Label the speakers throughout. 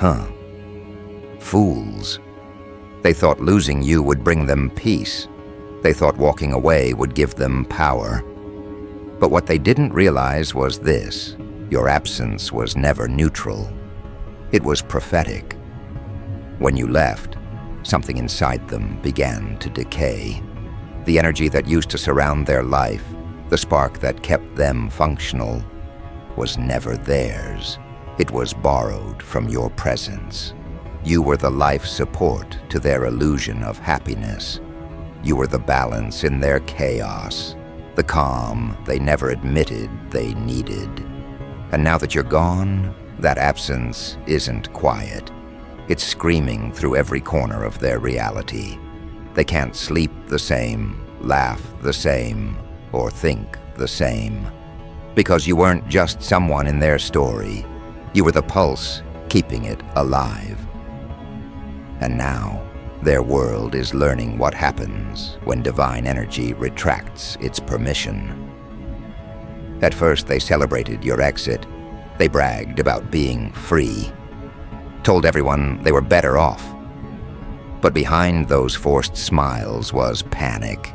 Speaker 1: Huh. Fools. They thought losing you would bring them peace. They thought walking away would give them power. But what they didn't realize was this: your absence was never neutral. It was prophetic. When you left, something inside them began to decay. The energy that used to surround their life, the spark that kept them functional, was never theirs. It was borrowed from your presence. You were the life support to their illusion of happiness. You were the balance in their chaos, the calm they never admitted they needed. And now that you're gone, that absence isn't quiet. It's screaming through every corner of their reality. They can't sleep the same, laugh the same, or think the same. Because you weren't just someone in their story. You were the pulse keeping it alive. And now, their world is learning what happens when divine energy retracts its permission. At first, they celebrated your exit. They bragged about being free, told everyone they were better off. But behind those forced smiles was panic,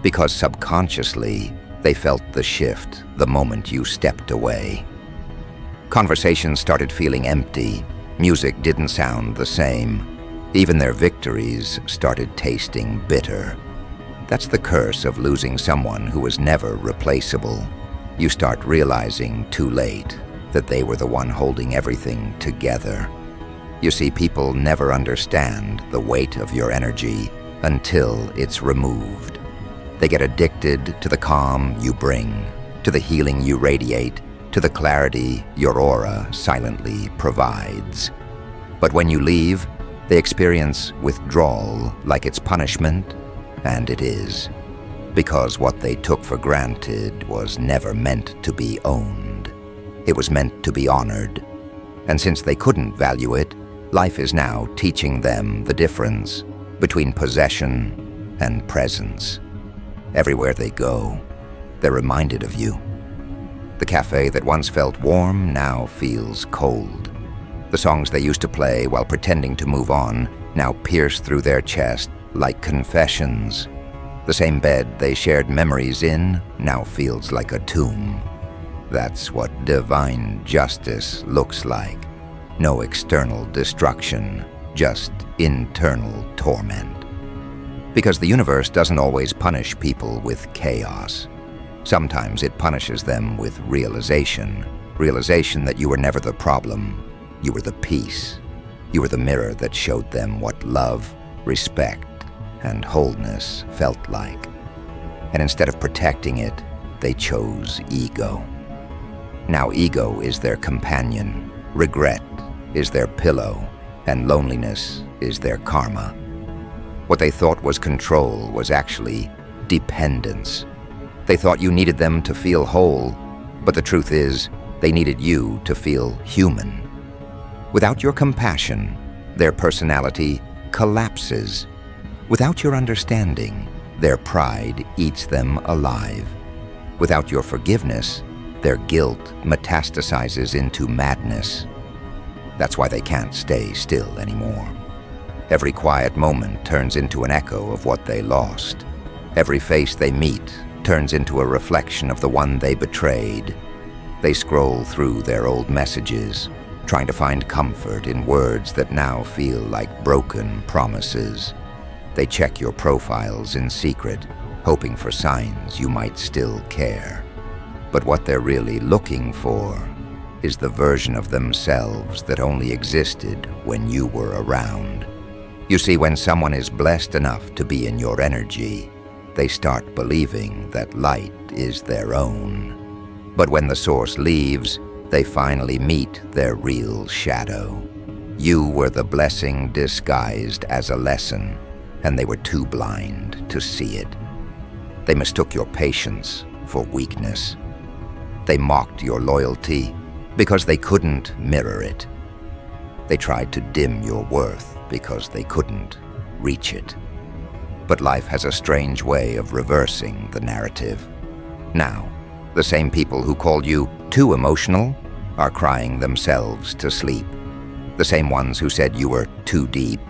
Speaker 1: because subconsciously, they felt the shift the moment you stepped away. Conversations started feeling empty. Music didn't sound the same. Even their victories started tasting bitter. That's the curse of losing someone who was never replaceable. You start realizing too late that they were the one holding everything together. You see, people never understand the weight of your energy until it's removed. They get addicted to the calm you bring, to the healing you radiate, to the clarity your aura silently provides. But when you leave, they experience withdrawal like it's punishment, and it is. Because what they took for granted was never meant to be owned. It was meant to be honored. And since they couldn't value it, life is now teaching them the difference between possession and presence. Everywhere they go, they're reminded of you. The cafe that once felt warm now feels cold. The songs they used to play while pretending to move on now pierce through their chest like confessions. The same bed they shared memories in now feels like a tomb. That's what divine justice looks like. No external destruction, just internal torment. Because the universe doesn't always punish people with chaos. Sometimes it punishes them with realization. Realization that you were never the problem. You were the peace. You were the mirror that showed them what love, respect, and wholeness felt like. And instead of protecting it, they chose ego. Now ego is their companion, regret is their pillow, and loneliness is their karma. What they thought was control was actually dependence. They thought you needed them to feel whole, but the truth is, they needed you to feel human. Without your compassion, their personality collapses. Without your understanding, their pride eats them alive. Without your forgiveness, their guilt metastasizes into madness. That's why they can't stay still anymore. Every quiet moment turns into an echo of what they lost. Every face they meet turns into a reflection of the one they betrayed. They scroll through their old messages, trying to find comfort in words that now feel like broken promises. They check your profiles in secret, hoping for signs you might still care. But what they're really looking for is the version of themselves that only existed when you were around. You see, when someone is blessed enough to be in your energy, they start believing that light is their own. But when the source leaves, they finally meet their real shadow. You were the blessing disguised as a lesson, and they were too blind to see it. They mistook your patience for weakness. They mocked your loyalty because they couldn't mirror it. They tried to dim your worth because they couldn't reach it. But life has a strange way of reversing the narrative. Now, the same people who called you too emotional are crying themselves to sleep. The same ones who said you were too deep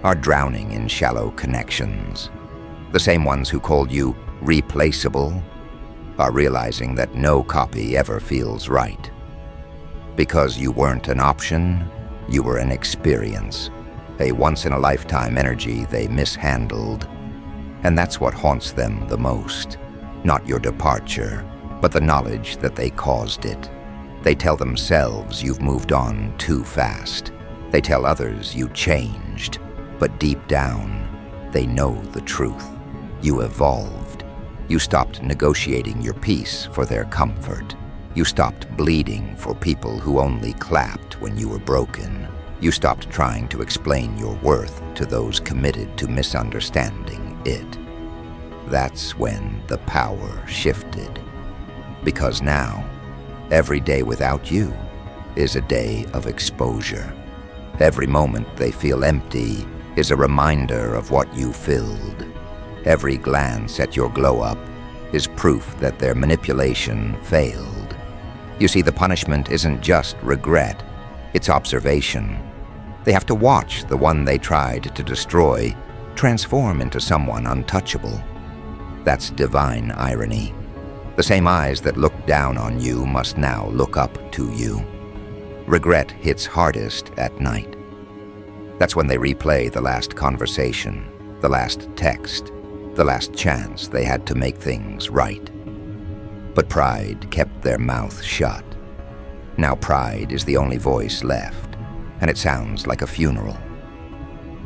Speaker 1: are drowning in shallow connections. The same ones who called you replaceable are realizing that no copy ever feels right. Because you weren't an option, you were an experience, a once-in-a-lifetime energy they mishandled. And that's what haunts them the most, not your departure, but the knowledge that they caused it. They tell themselves you've moved on too fast. They tell others you changed, but deep down, they know the truth. You evolved. You stopped negotiating your peace for their comfort. You stopped bleeding for people who only clapped when you were broken. You stopped trying to explain your worth to those committed to misunderstanding it. That's when the power shifted. Because now, every day without you is a day of exposure. Every moment they feel empty is a reminder of what you filled. Every glance at your glow-up is proof that their manipulation failed. You see, the punishment isn't just regret, it's observation. They have to watch the one they tried to destroy transform into someone untouchable. That's divine irony. The same eyes that looked down on you must now look up to you. Regret hits hardest at night. That's when they replay the last conversation, the last text, the last chance they had to make things right. But pride kept their mouth shut. Now pride is the only voice left, and it sounds like a funeral.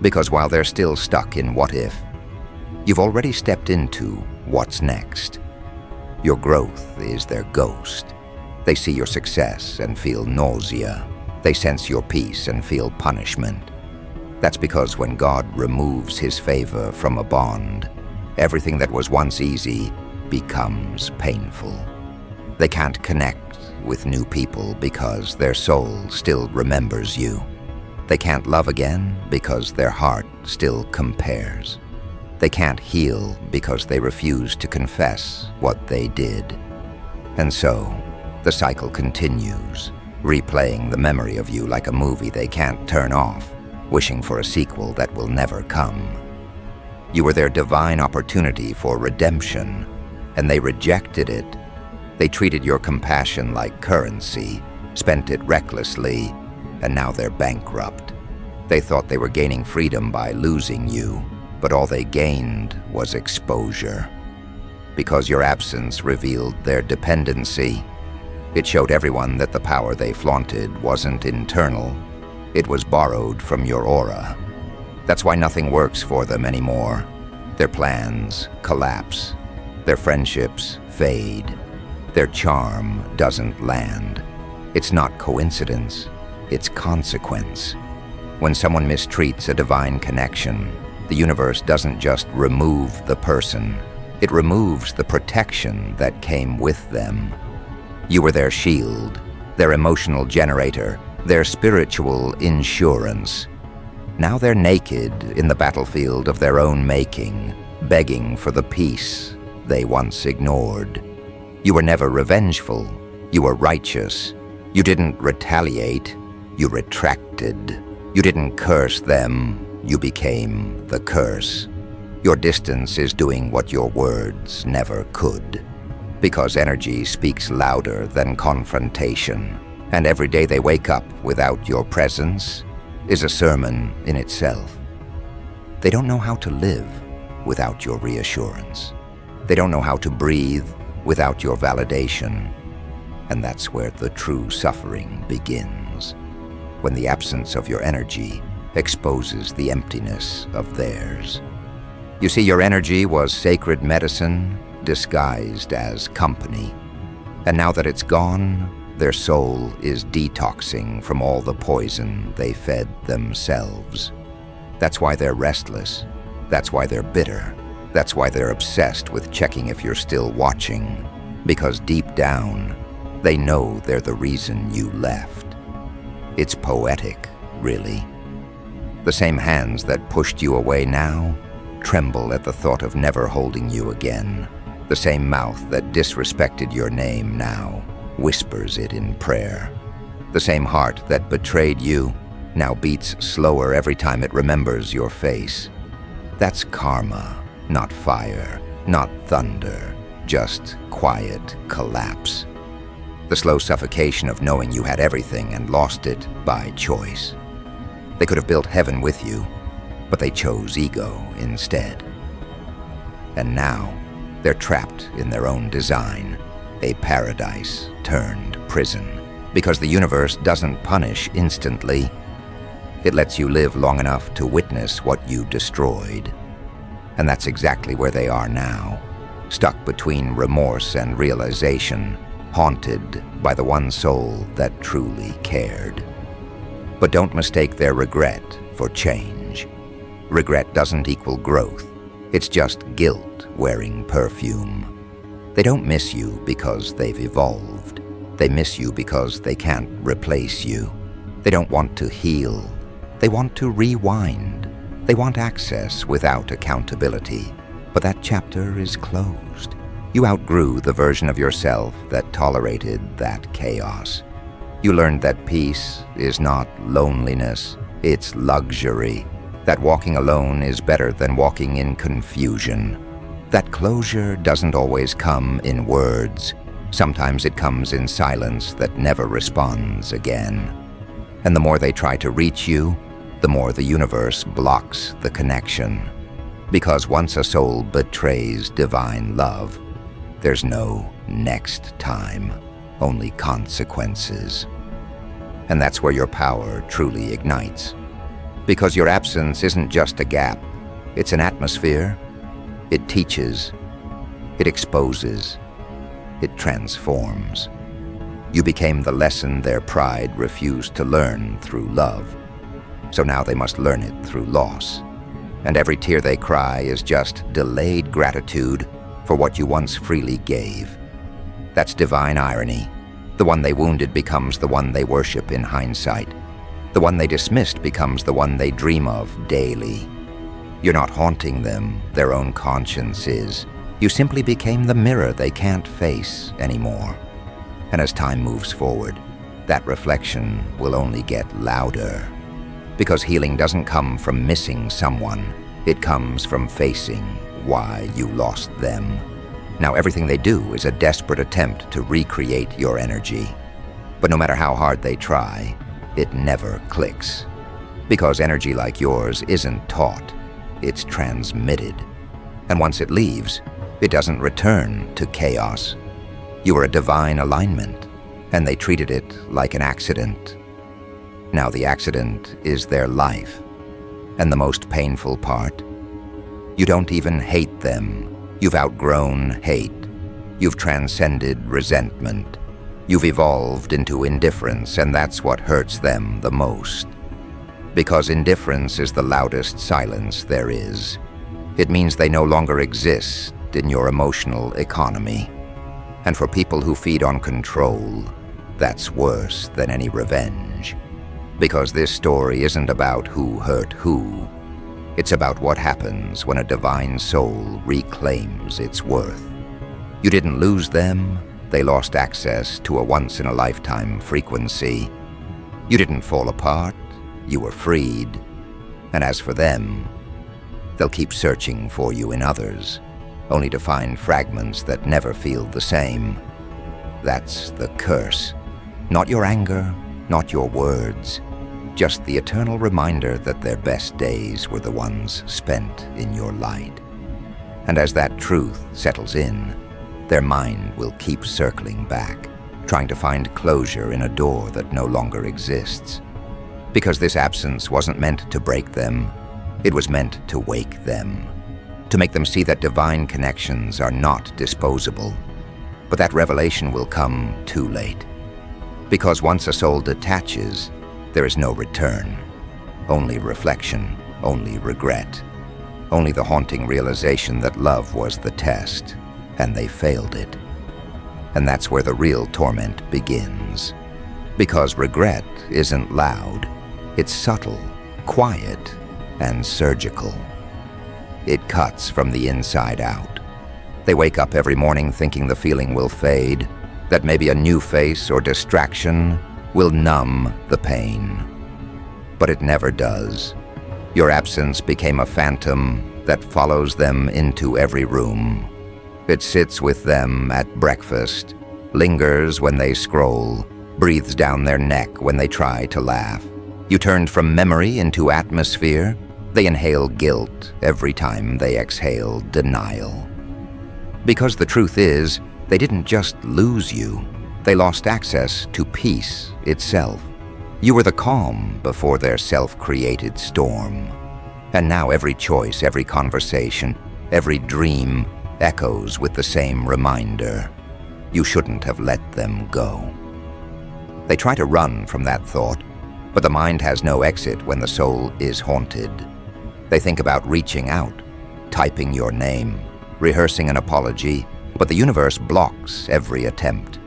Speaker 1: Because while they're still stuck in what if, you've already stepped into what's next. Your growth is their ghost. They see your success and feel nausea. They sense your peace and feel punishment. That's because when God removes his favor from a bond, everything that was once easy becomes painful. They can't connect with new people because their soul still remembers you. They can't love again because their heart still compares. They can't heal because they refuse to confess what they did. And so, the cycle continues, replaying the memory of you like a movie they can't turn off, wishing for a sequel that will never come. You were their divine opportunity for redemption, and they rejected it. They treated your compassion like currency, spent it recklessly, and now they're bankrupt. They thought they were gaining freedom by losing you, but all they gained was exposure. Because your absence revealed their dependency, it showed everyone that the power they flaunted wasn't internal, it was borrowed from your aura. That's why nothing works for them anymore. Their plans collapse. Their friendships fade. Their charm doesn't land. It's not coincidence, it's consequence. When someone mistreats a divine connection, the universe doesn't just remove the person, it removes the protection that came with them. You were their shield, their emotional generator, their spiritual insurance. Now they're naked in the battlefield of their own making, begging for the peace they once ignored. You were never revengeful, you were righteous. You didn't retaliate, you retracted. You didn't curse them, you became the curse. Your distance is doing what your words never could. Because energy speaks louder than confrontation, and every day they wake up without your presence is a sermon in itself. They don't know how to live without your reassurance. They don't know how to breathe without your validation. And that's where the true suffering begins, when the absence of your energy exposes the emptiness of theirs. You see, your energy was sacred medicine disguised as company. And now that it's gone, their soul is detoxing from all the poison they fed themselves. That's why they're restless. That's why they're bitter. That's why they're obsessed with checking if you're still watching. Because deep down, they know they're the reason you left. It's poetic, really. The same hands that pushed you away now tremble at the thought of never holding you again. The same mouth that disrespected your name now whispers it in prayer. The same heart that betrayed you now beats slower every time it remembers your face. That's karma, not fire, not thunder, just quiet collapse. The slow suffocation of knowing you had everything and lost it by choice. They could have built heaven with you, but they chose ego instead. And now, they're trapped in their own design, a paradise turned prison. Because the universe doesn't punish instantly, it lets you live long enough to witness what you destroyed. And that's exactly where they are now, stuck between remorse and realization, haunted by the one soul that truly cared. But don't mistake their regret for change. Regret doesn't equal growth. It's just guilt wearing perfume. They don't miss you because they've evolved. They miss you because they can't replace you. They don't want to heal. They want to rewind. They want access without accountability. But that chapter is closed. You outgrew the version of yourself that tolerated that chaos. You learned that peace is not loneliness, it's luxury. That walking alone is better than walking in confusion. That closure doesn't always come in words. Sometimes it comes in silence that never responds again. And the more they try to reach you, the more the universe blocks the connection. Because once a soul betrays divine love, there's no next time, only consequences. And that's where your power truly ignites. Because your absence isn't just a gap, it's an atmosphere. It teaches, it exposes, it transforms. You became the lesson their pride refused to learn through love. So now they must learn it through loss. And every tear they cry is just delayed gratitude for what you once freely gave. That's divine irony. The one they wounded becomes the one they worship in hindsight. The one they dismissed becomes the one they dream of daily. You're not haunting them, their own conscience is. You simply became the mirror they can't face anymore. And as time moves forward, that reflection will only get louder. Because healing doesn't come from missing someone, it comes from facing why you lost them. Now everything they do is a desperate attempt to recreate your energy. But no matter how hard they try, it never clicks. Because energy like yours isn't taught, it's transmitted. And once it leaves, it doesn't return to chaos. You are a divine alignment, and they treated it like an accident. Now the accident is their life. And the most painful part? You don't even hate them. You've outgrown hate. You've transcended resentment. You've evolved into indifference, and that's what hurts them the most. Because indifference is the loudest silence there is. It means they no longer exist in your emotional economy. And for people who feed on control, that's worse than any revenge. Because this story isn't about who hurt who. It's about what happens when a divine soul reclaims its worth. You didn't lose them, they lost access to a once-in-a-lifetime frequency. You didn't fall apart, you were freed. And as for them, they'll keep searching for you in others, only to find fragments that never feel the same. That's the curse. Not your anger, not your words, just the eternal reminder that their best days were the ones spent in your light. And as that truth settles in, their mind will keep circling back, trying to find closure in a door that no longer exists. Because this absence wasn't meant to break them, it was meant to wake them, to make them see that divine connections are not disposable. But that revelation will come too late. Because once a soul detaches, there is no return. Only reflection, only regret. Only the haunting realization that love was the test, and they failed it. And that's where the real torment begins. Because regret isn't loud, it's subtle, quiet, and surgical. It cuts from the inside out. They wake up every morning thinking the feeling will fade, that maybe a new face or distraction will numb the pain. But it never does. Your absence became a phantom that follows them into every room. It sits with them at breakfast, lingers when they scroll, breathes down their neck when they try to laugh. You turned from memory into atmosphere. They inhale guilt every time they exhale denial. Because the truth is, they didn't just lose you. They lost access to peace itself. You were the calm before their self-created storm. And now every choice, every conversation, every dream echoes with the same reminder. You shouldn't have let them go. They try to run from that thought, but the mind has no exit when the soul is haunted. They think about reaching out, typing your name, rehearsing an apology, but the universe blocks every attempt.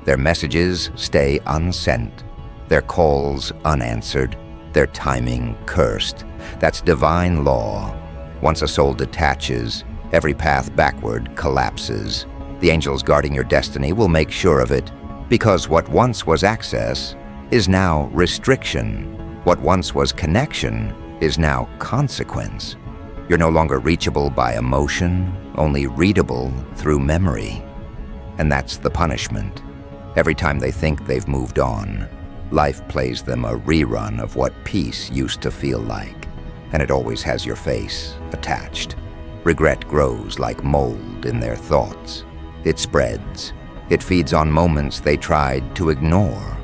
Speaker 1: Their messages stay unsent, their calls unanswered, their timing cursed. That's divine law. Once a soul detaches, every path backward collapses. The angels guarding your destiny will make sure of it, because what once was access is now restriction. What once was connection is now consequence. You're no longer reachable by emotion, only readable through memory. And that's the punishment. Every time they think they've moved on, life plays them a rerun of what peace used to feel like, and it always has your face attached. Regret grows like mold in their thoughts. It spreads. It feeds on moments they tried to ignore.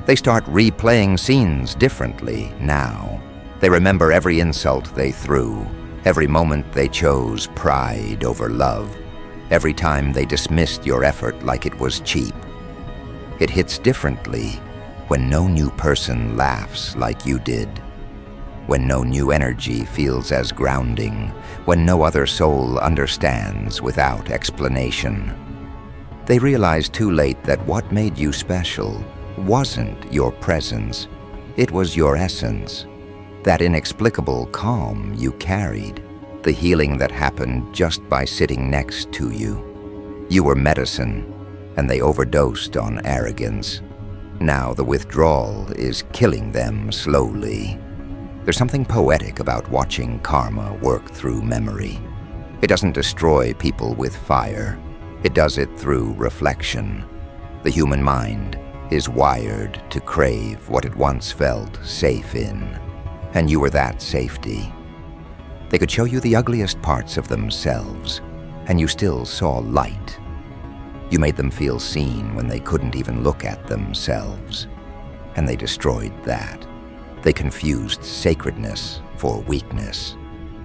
Speaker 1: They start replaying scenes differently now. They remember every insult they threw, every moment they chose pride over love, every time they dismissed your effort like it was cheap. It hits differently when no new person laughs like you did, when no new energy feels as grounding, when no other soul understands without explanation. They realize too late that what made you special wasn't your presence, it was your essence, that inexplicable calm you carried, the healing that happened just by sitting next to you. You were medicine, and they overdosed on arrogance. Now the withdrawal is killing them slowly. There's something poetic about watching karma work through memory. It doesn't destroy people with fire. It does it through reflection. The human mind is wired to crave what it once felt safe in, and you were that safety. They could show you the ugliest parts of themselves, and you still saw light. You made them feel seen when they couldn't even look at themselves, and they destroyed that. They confused sacredness for weakness.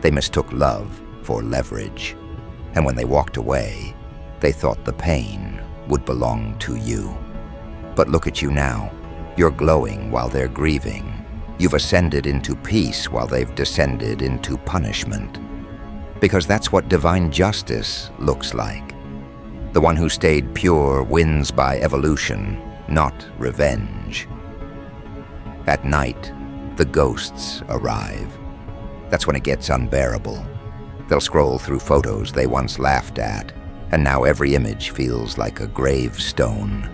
Speaker 1: They mistook love for leverage, and when they walked away, they thought the pain would belong to you. But look at you now. You're glowing while they're grieving. You've ascended into peace while they've descended into punishment. Because that's what divine justice looks like. The one who stayed pure wins by evolution, not revenge. At night, the ghosts arrive. That's when it gets unbearable. They'll scroll through photos they once laughed at, and now every image feels like a gravestone.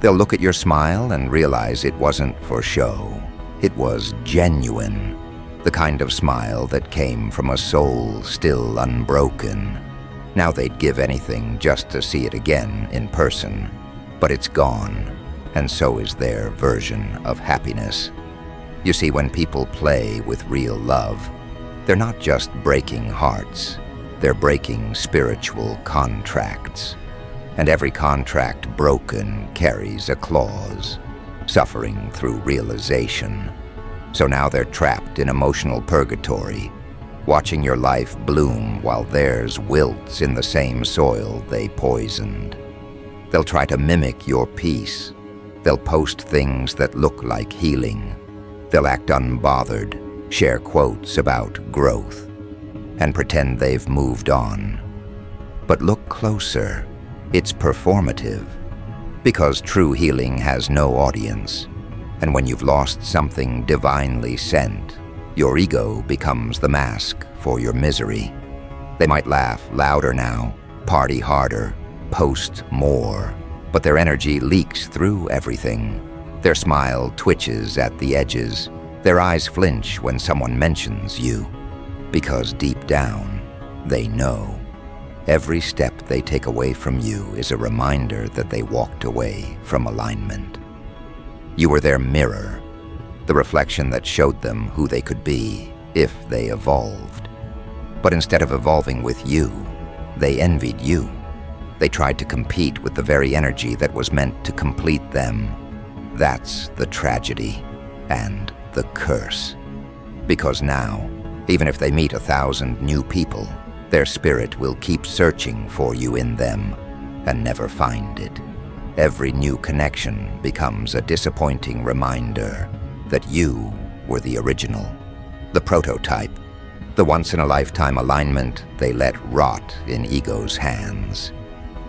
Speaker 1: They'll look at your smile and realize it wasn't for show. It was genuine, the kind of smile that came from a soul still unbroken. Now they'd give anything just to see it again in person, but it's gone, and so is their version of happiness. You see, when people play with real love, they're not just breaking hearts, they're breaking spiritual contracts. And every contract broken carries a clause, suffering through realization. So now they're trapped in emotional purgatory, watching your life bloom while theirs wilts in the same soil they poisoned. They'll try to mimic your peace. They'll post things that look like healing. They'll act unbothered, share quotes about growth, and pretend they've moved on. But look closer. It's performative, because true healing has no audience, and when you've lost something divinely sent, your ego becomes the mask for your misery. They might laugh louder now, party harder, post more, but their energy leaks through everything. Their smile twitches at the edges, Their eyes flinch when someone mentions you, because deep down, they know. Every step they take away from you is a reminder that they walked away from alignment. You were their mirror, the reflection that showed them who they could be if they evolved. But instead of evolving with you, they envied you. They tried to compete with the very energy that was meant to complete them. That's the tragedy and the curse. Because now, even if they meet 1,000 new people, their spirit will keep searching for you in them and never find it. Every new connection becomes a disappointing reminder that you were the original, the prototype, the once-in-a-lifetime alignment they let rot in ego's hands.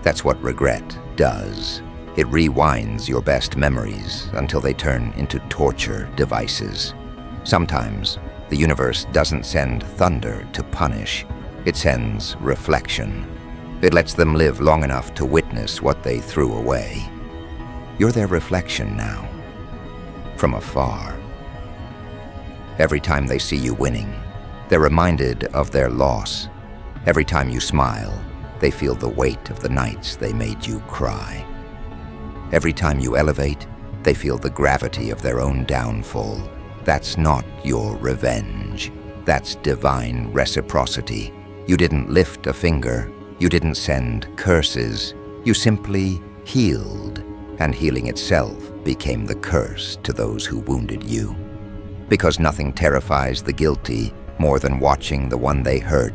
Speaker 1: That's what regret does. It rewinds your best memories until they turn into torture devices. Sometimes, the universe doesn't send thunder to punish. It sends reflection. It lets them live long enough to witness what they threw away. You're their reflection now, from afar. Every time they see you winning, they're reminded of their loss. Every time you smile, they feel the weight of the nights they made you cry. Every time you elevate, they feel the gravity of their own downfall. That's not your revenge. That's divine reciprocity. You didn't lift a finger. You didn't send curses. You simply healed, and healing itself became the curse to those who wounded you. Because nothing terrifies the guilty more than watching the one they hurt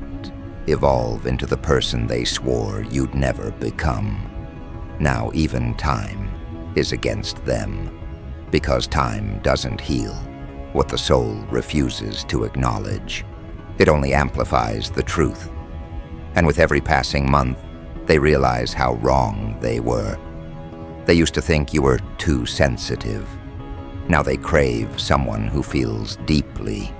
Speaker 1: evolve into the person they swore you'd never become. Now even time is against them, because time doesn't heal what the soul refuses to acknowledge. It only amplifies the truth. And with every passing month, they realize how wrong they were. They used to think you were too sensitive. Now they crave someone who feels deeply.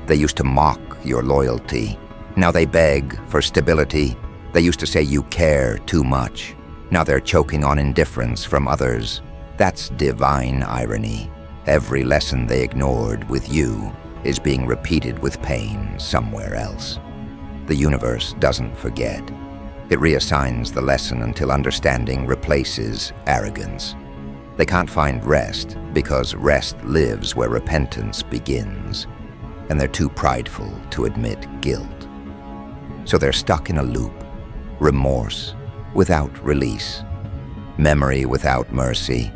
Speaker 1: They used to mock your loyalty. Now they beg for stability. They used to say you care too much. Now they're choking on indifference from others. That's divine irony. Every lesson they ignored with you is being repeated with pain somewhere else. The universe doesn't forget. It reassigns the lesson until understanding replaces arrogance. They can't find rest because rest lives where repentance begins, and they're too prideful to admit guilt. So they're stuck in a loop, remorse without release, memory without mercy.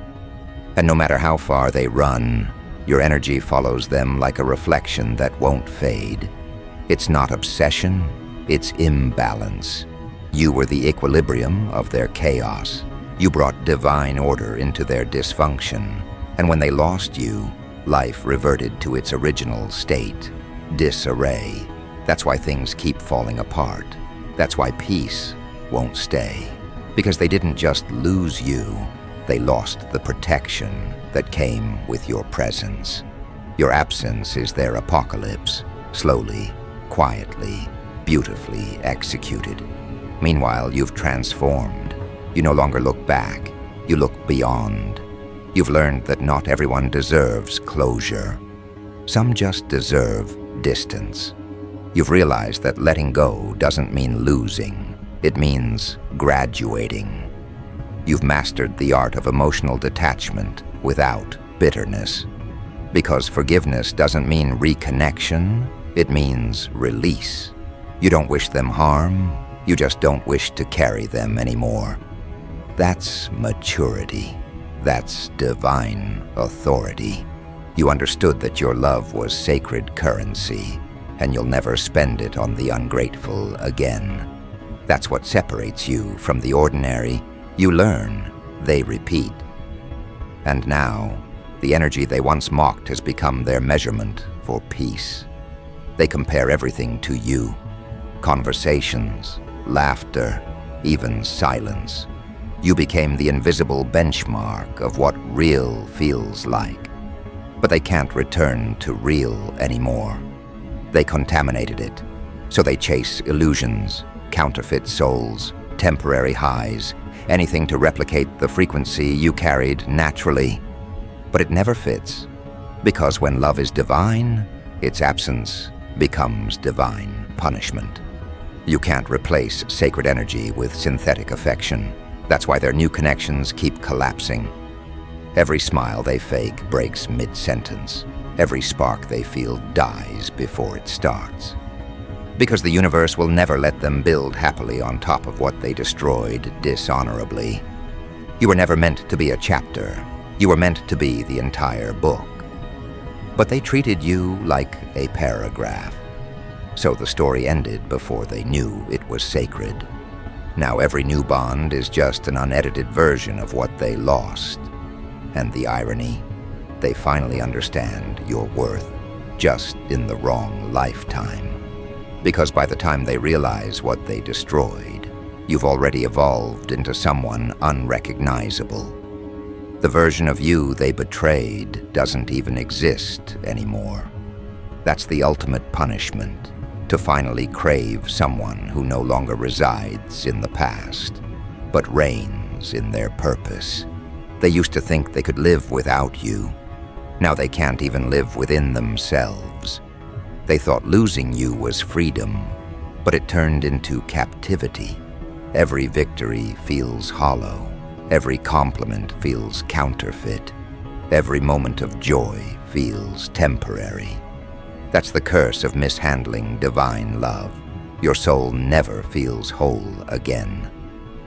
Speaker 1: And no matter how far they run, your energy follows them like a reflection that won't fade. It's not obsession, it's imbalance. You were the equilibrium of their chaos. You brought divine order into their dysfunction. And when they lost you, life reverted to its original state, disarray. That's why things keep falling apart. That's why peace won't stay. Because they didn't just lose you, they lost the protection that came with your presence. Your absence is their apocalypse, slowly, quietly, beautifully executed. Meanwhile, you've transformed. You no longer look back, you look beyond. You've learned that not everyone deserves closure. Some just deserve distance. You've realized that letting go doesn't mean losing. It means graduating. You've mastered the art of emotional detachment without bitterness. Because forgiveness doesn't mean reconnection, it means release. You don't wish them harm, you just don't wish to carry them anymore. That's maturity. That's divine authority. You understood that your love was sacred currency, and you'll never spend it on the ungrateful again. That's what separates you from the ordinary. You learn, they repeat. And now, the energy they once mocked has become their measurement for peace. They compare everything to you. Conversations, laughter, even silence. You became the invisible benchmark of what real feels like. But they can't return to real anymore. They contaminated it, so they chase illusions, counterfeit souls, temporary highs, anything to replicate the frequency you carried naturally. But it never fits. Because when love is divine, its absence becomes divine punishment. You can't replace sacred energy with synthetic affection. That's why their new connections keep collapsing. Every smile they fake breaks mid-sentence. Every spark they feel dies before it starts. Because the universe will never let them build happily on top of what they destroyed dishonorably. You were never meant to be a chapter. You were meant to be the entire book. But they treated you like a paragraph. So the story ended before they knew it was sacred. Now every new bond is just an unedited version of what they lost. And the irony, they finally understand your worth, just in the wrong lifetime. Because by the time they realize what they destroyed, you've already evolved into someone unrecognizable. The version of you they betrayed doesn't even exist anymore. That's the ultimate punishment, to finally crave someone who no longer resides in the past, but reigns in their purpose. They used to think they could live without you. Now they can't even live within themselves. They thought losing you was freedom, but it turned into captivity. Every victory feels hollow. Every compliment feels counterfeit. Every moment of joy feels temporary. That's the curse of mishandling divine love. Your soul never feels whole again.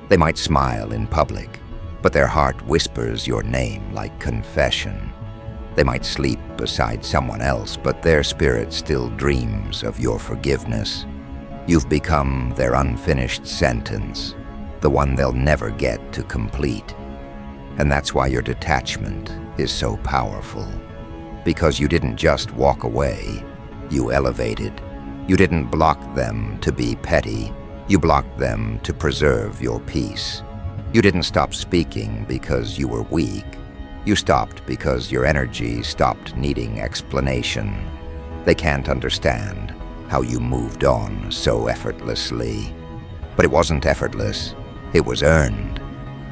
Speaker 1: They might smile in public, but their heart whispers your name like confession. They might sleep beside someone else, but their spirit still dreams of your forgiveness. You've become their unfinished sentence, the one they'll never get to complete. And that's why your detachment is so powerful. Because you didn't just walk away, you elevated. You didn't block them to be petty, you blocked them to preserve your peace. You didn't stop speaking because you were weak. You stopped because your energy stopped needing explanation. They can't understand how you moved on so effortlessly. But it wasn't effortless, it was earned.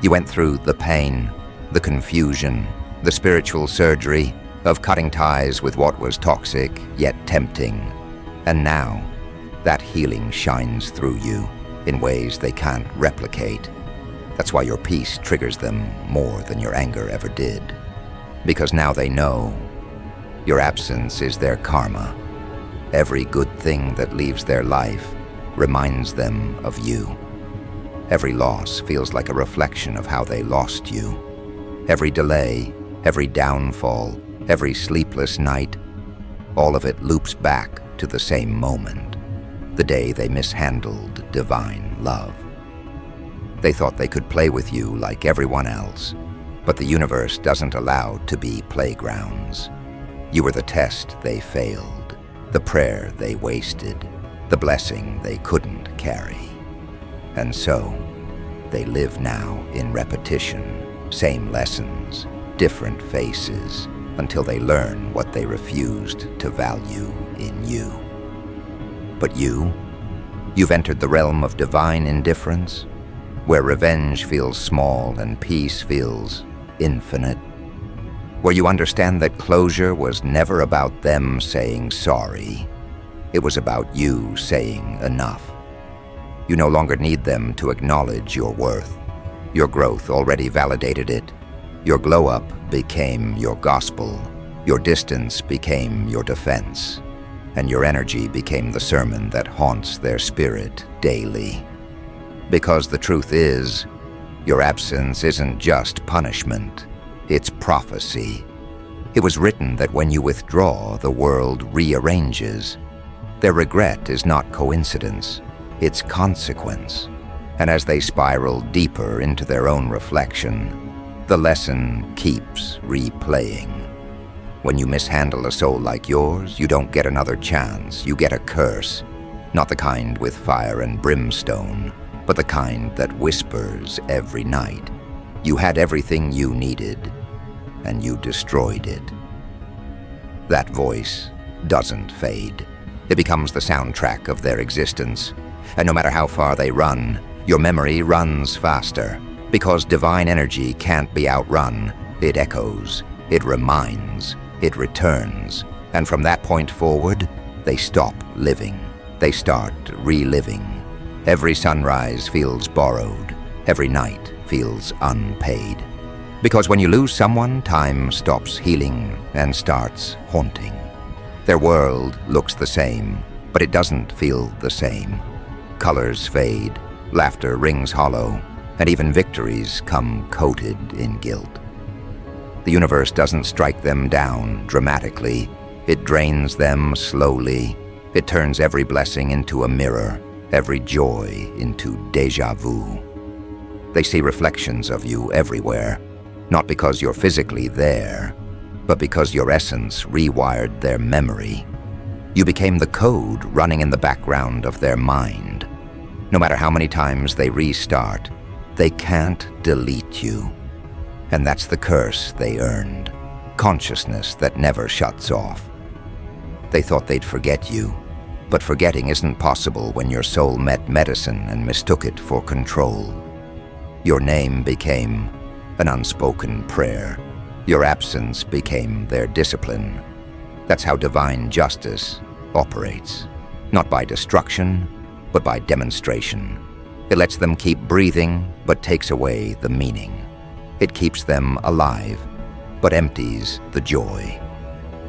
Speaker 1: You went through the pain, the confusion, the spiritual surgery of cutting ties with what was toxic yet tempting. And now, that healing shines through you in ways they can't replicate. That's why your peace triggers them more than your anger ever did. Because now they know your absence is their karma. Every good thing that leaves their life reminds them of you. Every loss feels like a reflection of how they lost you. Every delay, every downfall, every sleepless night, all of it loops back to the same moment, the day they mishandled divine love. They thought they could play with you like everyone else, but the universe doesn't allow to be playgrounds. You were the test they failed, the prayer they wasted, the blessing they couldn't carry. And so, they live now in repetition, same lessons, different faces, until they learn what they refused to value in you. But you've entered the realm of divine indifference, where revenge feels small and peace feels infinite, where you understand that closure was never about them saying sorry. It was about you saying enough. You no longer need them to acknowledge your worth. Your growth already validated it. Your glow-up became your gospel. Your distance became your defense. And your energy became the sermon that haunts their spirit daily. Because the truth is, your absence isn't just punishment, it's prophecy. It was written that when you withdraw, the world rearranges. Their regret is not coincidence, it's consequence. And as they spiral deeper into their own reflection, the lesson keeps replaying. When you mishandle a soul like yours, you don't get another chance, you get a curse. Not the kind with fire and brimstone, but the kind that whispers every night. You had everything you needed, and you destroyed it. That voice doesn't fade. It becomes the soundtrack of their existence. And no matter how far they run, your memory runs faster. Because divine energy can't be outrun. It echoes, it reminds, it returns. And from that point forward, they stop living. They start reliving. Every sunrise feels borrowed. Every night feels unpaid. Because when you lose someone, time stops healing and starts haunting. Their world looks the same, but it doesn't feel the same. Colors fade, laughter rings hollow, and even victories come coated in guilt. The universe doesn't strike them down dramatically. It drains them slowly. It turns every blessing into a mirror, every joy into déjà vu. They see reflections of you everywhere, not because you're physically there, but because your essence rewired their memory. You became the code running in the background of their mind. No matter how many times they restart, they can't delete you. And that's the curse they earned, consciousness that never shuts off. They thought they'd forget you, but forgetting isn't possible when your soul met medicine and mistook it for control. Your name became an unspoken prayer. Your absence became their discipline. That's how divine justice operates, not by destruction, but by demonstration. It lets them keep breathing, but takes away the meaning. It keeps them alive, but empties the joy.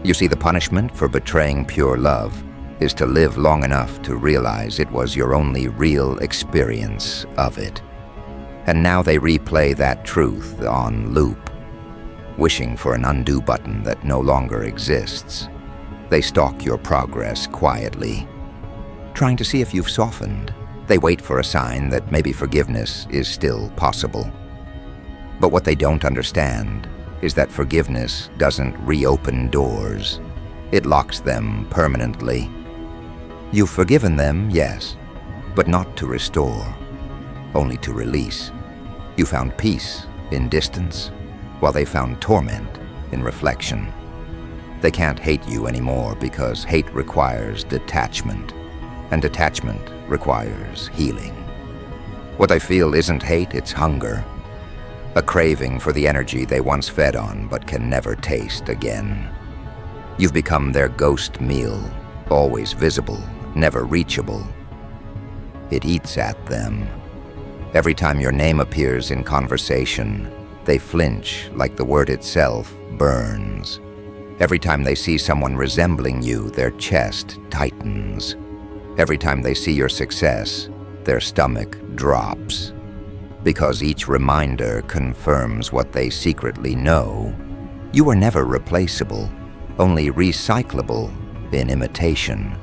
Speaker 1: You see, the punishment for betraying pure love is to live long enough to realize it was your only real experience of it. And now they replay that truth on loop, wishing for an undo button that no longer exists. They stalk your progress quietly, trying to see if you've softened. They wait for a sign that maybe forgiveness is still possible. But what they don't understand is that forgiveness doesn't reopen doors. It locks them permanently. You've forgiven them, yes, but not to restore, only to release. You found peace in distance, while they found torment in reflection. They can't hate you anymore because hate requires detachment, and detachment requires healing. What they feel isn't hate, it's hunger. A craving for the energy they once fed on but can never taste again. You've become their ghost meal, always visible, never reachable. It eats at them. Every time your name appears in conversation, they flinch like the word itself burns. Every time they see someone resembling you, their chest tightens. Every time they see your success, their stomach drops. Because each reminder confirms what they secretly know. You were never replaceable, only recyclable in imitation.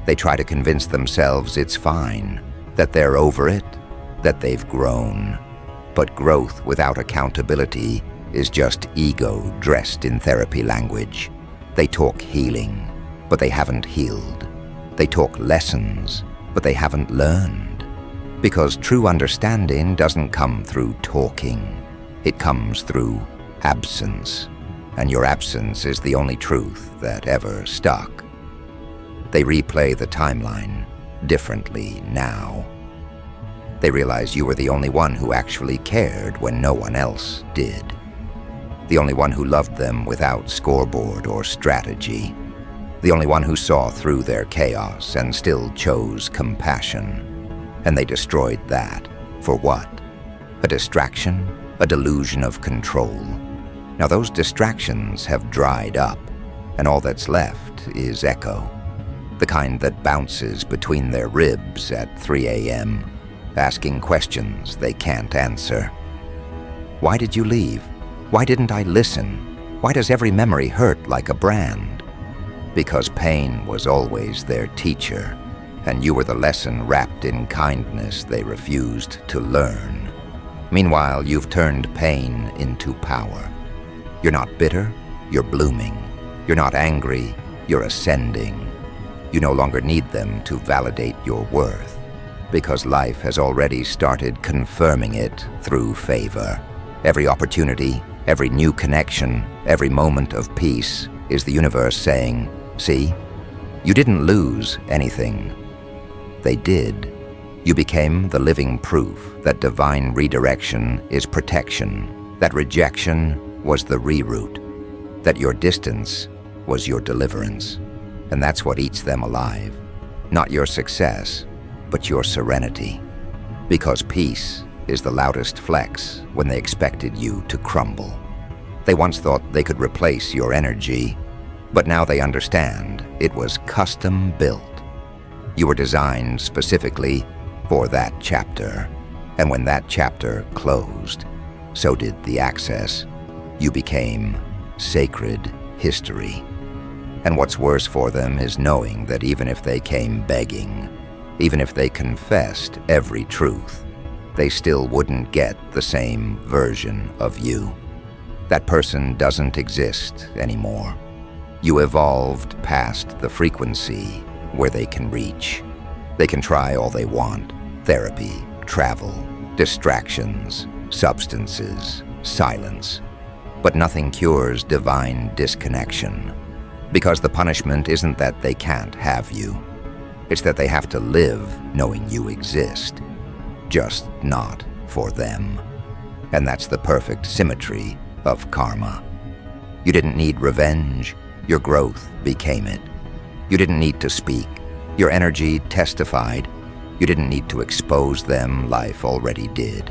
Speaker 1: They try to convince themselves it's fine, that they're over it, that they've grown. But growth without accountability is just ego dressed in therapy language. They talk healing, but they haven't healed. They talk lessons, but they haven't learned. Because true understanding doesn't come through talking. It comes through absence. And your absence is the only truth that ever stuck. They replay the timeline differently now. They realize you were the only one who actually cared when no one else did. The only one who loved them without scoreboard or strategy. The only one who saw through their chaos and still chose compassion. And they destroyed that. For what? A distraction? A delusion of control. Now those distractions have dried up, and all that's left is echo. The kind that bounces between their ribs at 3 a.m., asking questions they can't answer. Why did you leave? Why didn't I listen? Why does every memory hurt like a brand? Because pain was always their teacher, and you were the lesson wrapped in kindness they refused to learn. Meanwhile, you've turned pain into power. You're not bitter, you're blooming. You're not angry, you're ascending. You no longer need them to validate your worth, because life has already started confirming it through favor. Every opportunity, every new connection, every moment of peace is the universe saying, see, you didn't lose anything. They did. You became the living proof that divine redirection is protection, that rejection was the reroute. that your distance was your deliverance, and that's what eats them alive. Not your success, but your serenity. Because peace is the loudest flex when they expected you to crumble. They once thought they could replace your energy, but now they understand it was custom built. You were designed specifically for that chapter, and when that chapter closed, so did the access. You became sacred history. And what's worse for them is knowing that even if they came begging, even if they confessed every truth, they still wouldn't get the same version of you. That person doesn't exist anymore. You evolved past the frequency where they can reach. They can try all they want: therapy, travel, distractions, substances, silence. But nothing cures divine disconnection. Because the punishment isn't that they can't have you. It's that they have to live knowing you exist, just not for them. And that's the perfect symmetry of karma. You didn't need revenge, your growth became it. You didn't need to speak, your energy testified. You didn't need to expose them, life already did.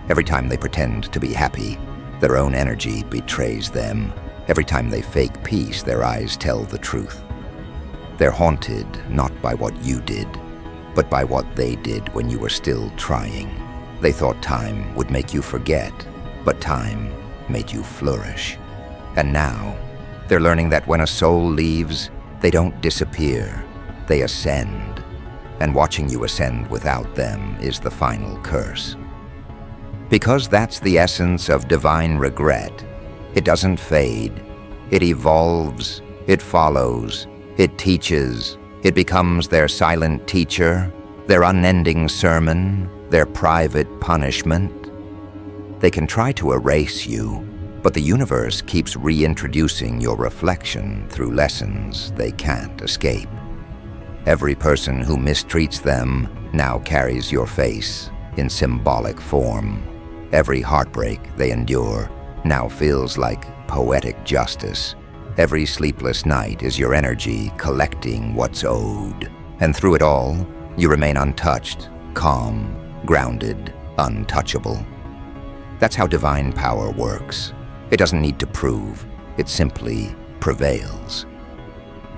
Speaker 1: Every time they pretend to be happy, their own energy betrays them. Every time they fake peace, their eyes tell the truth. They're haunted not by what you did, but by what they did when you were still trying. They thought time would make you forget, but time made you flourish. And now, they're learning that when a soul leaves, they don't disappear, they ascend. And watching you ascend without them is the final curse. Because that's the essence of divine regret. It doesn't fade. It evolves. It follows. It teaches. It becomes their silent teacher, their unending sermon, their private punishment. They can try to erase you, but the universe keeps reintroducing your reflection through lessons they can't escape. Every person who mistreats them now carries your face in symbolic form. Every heartbreak they endure now feels like poetic justice. Every sleepless night is your energy collecting what's owed. And through it all, you remain untouched, calm, grounded, untouchable. That's how divine power works. It doesn't need to prove, it simply prevails.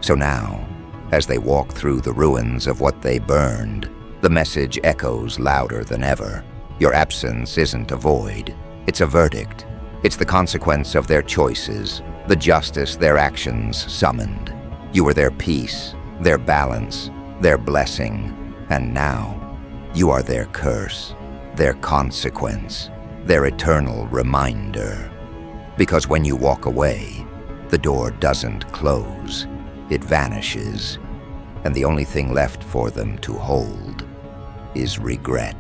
Speaker 1: So now, as they walk through the ruins of what they burned, the message echoes louder than ever. Your absence isn't a void, it's a verdict. It's the consequence of their choices, the justice their actions summoned. You were their peace, their balance, their blessing, and now you are their curse, their consequence, their eternal reminder. Because when you walk away, the door doesn't close, it vanishes, and the only thing left for them to hold is regret.